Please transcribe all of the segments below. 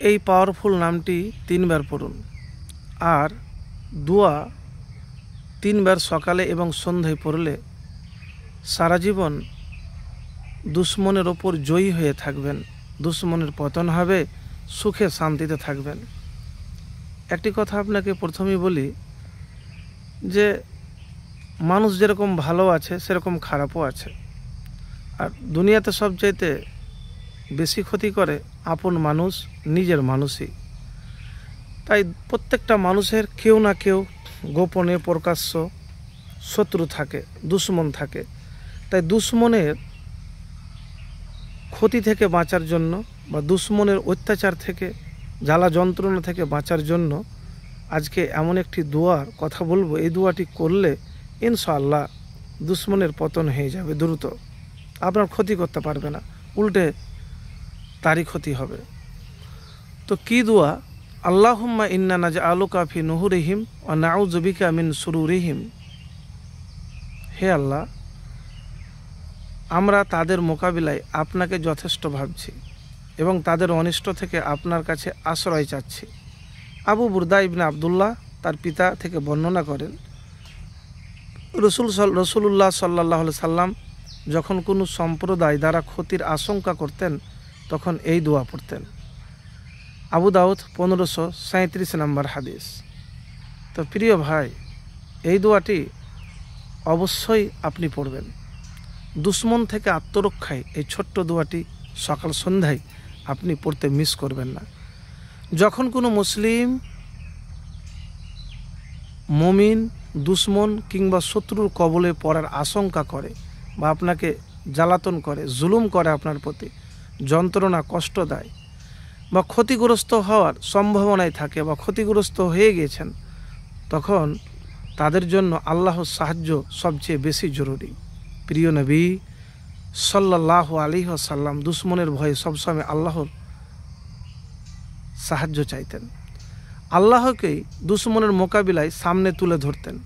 এই পাওয়ারফুল নামটি 3 বার পড়ুন। আর দোয়া 3 বার সকালে এবং সন্ধ্যায় পড়লে সারা জীবন দুশ্মনের ওপর জয়ী হয়ে থাকবেন, দুশ্মনের পতন হবে, সুখে শান্তিতে থাকবেন। একটি কথা আপনাকে প্রথমেই বলি যে মানুষ যেরকম ভালো আছে সেরকম খারাপও আছে। আর দুনিয়াতে সবচাইতে বেশি ক্ষতি করে আপন মানুষ, নিজের মানুষই। তাই প্রত্যেকটা মানুষের কেউ না কেউ গোপনে প্রকাশ্য শত্রু থাকে, দুশ্মন থাকে। তাই দুশ্মনের ক্ষতি থেকে বাঁচার জন্য বা দুশ্মনের অত্যাচার থেকে, জ্বালা যন্ত্রণা থেকে বাঁচার জন্য আজকে এমন একটি দোয়ার কথা বলবো। এই দোয়াটি করলে ইনশাআল্লাহ দুশ্মনের পতন হয়ে যাবে দ্রুত, আপনার ক্ষতি করতে পারবে না, উল্টে তারই ক্ষতি হবে। তো কি দোয়া? আল্লাহুম্মা ইন্না নাজআলুকা ফি নুহুরিহিম ওয়া নাউযু বিকা মিন শুরুরিহিম। হে আল্লাহ, আমরা তাদের মোকাবিলায় আপনাকে যথেষ্ট ভাবছি এবং তাদের অনিষ্ট থেকে আপনার কাছে আশ্রয় চাচ্ছি। আবু বুরদা ইবনে আবদুল্লাহ তার পিতা থেকে বর্ণনা করেন, রসুলুল্লাহ সাল্লাল্লাহু আলাইহি সাল্লাম যখন কোনো সম্প্রদায় দ্বারা ক্ষতির আশঙ্কা করতেন তখন এই দোয়া পড়তেন। আবু দাউদ 1537 নম্বর হাদিস। তো প্রিয় ভাই, এই দোয়াটি অবশ্যই আপনি পড়বেন। দুশ্মন থেকে আত্মরক্ষায় এই ছোট্ট দোয়াটি সকাল সন্ধ্যায় আপনি পড়তে মিস করবেন না। যখন কোনো মুসলিম মুমিন দুশ্মন কিংবা শত্রুর কবলে পড়ার আশঙ্কা করে বা আপনাকে জ্বালাতন করে, জুলুম করে, আপনার প্রতি যন্ত্রণা কষ্ট দেয় বা ক্ষতিগ্রস্ত হওয়ার সম্ভাবনায় থাকে বা ক্ষতিগ্রস্ত হয়ে গেছেন, তখন তাদের জন্য আল্লাহর সাহায্য সবচেয়ে বেশি জরুরি। প্রিয় নবী সাল্লাল্লাহু আলাইহি ওয়াসাল্লাম দুশ্মনের ভয়ে সবসময় আল্লাহর সাহায্য চাইতেন, আল্লাহকেই দুশ্মনের মোকাবিলায় সামনে তুলে ধরতেন।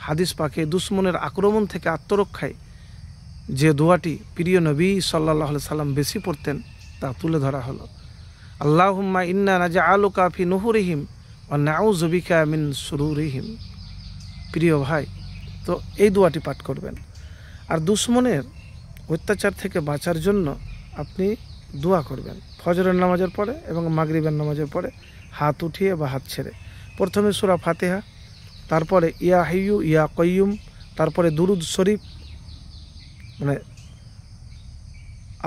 হাদিস পাকে দুশ্মনের আক্রমণ থেকে আত্মরক্ষায় যে দোয়াটি প্রিয় নবী সাল্লাল্লাহু আলাইহি সাল্লাম বেশি পড়তেন তা তুলে ধরা হলো। আল্লাহুম্মা ইন্না নাজআলুকা ফি নুহুরিহিম ওয়া নাউযু বিকা মিন শুরুরিহিম। প্রিয় ভাই, তো এই দোয়াটি পাঠ করবেন। আর দুশ্মনের অত্যাচার থেকে বাঁচার জন্য আপনি দোয়া করবেন ফজরের নামাজের পরে এবং মাগরিবের নামাজের পরে, হাত উঠিয়ে বা হাত ছেড়ে। প্রথমে সূরা ফাতিহা, তারপরে ইয়া হাইয়ু ইয়া কাইয়ুম, তারপরে দুরুদ শরীফ, মানে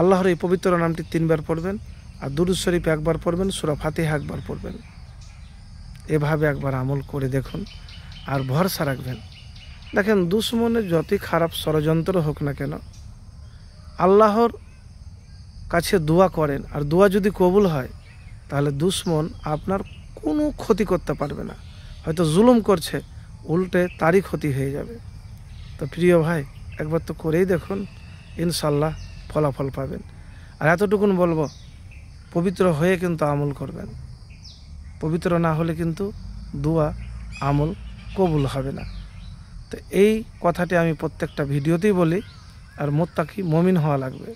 আল্লাহর এই পবিত্র নামটি 3 বার পড়বেন, আর দুরুদ শরীফ 1 বার পড়বেন, সূরা ফাতিহা 1 বার পড়বেন। এভাবে একবার আমল করে দেখুন আর ভরসা রাখবেন। দেখেন, দুশ্মনের যতই খারাপ ষড়যন্ত্র হোক না কেন, আল্লাহর কাছে দোয়া করেন আর দোয়া যদি কবুল হয় তাহলে দুশ্মন আপনার কোনো ক্ষতি করতে পারবে না। হয়তো জুলুম করছে, উল্টে তারই ক্ষতি হয়ে যাবে। তো প্রিয় ভাই, একবার তো করেই দেখুন, ইনশাল্লাহ ফলাফল পাবেন। আর এতটুকুন বলবো, পবিত্র হয়ে কিন্তু আমল করবেন। পবিত্র না হলে কিন্তু দোয়া আমল কবুল হবে না। তো এই কথাটি আমি প্রত্যেকটা ভিডিওতেই বলি। আর মুত্তাকি মুমিন হওয়া লাগবে।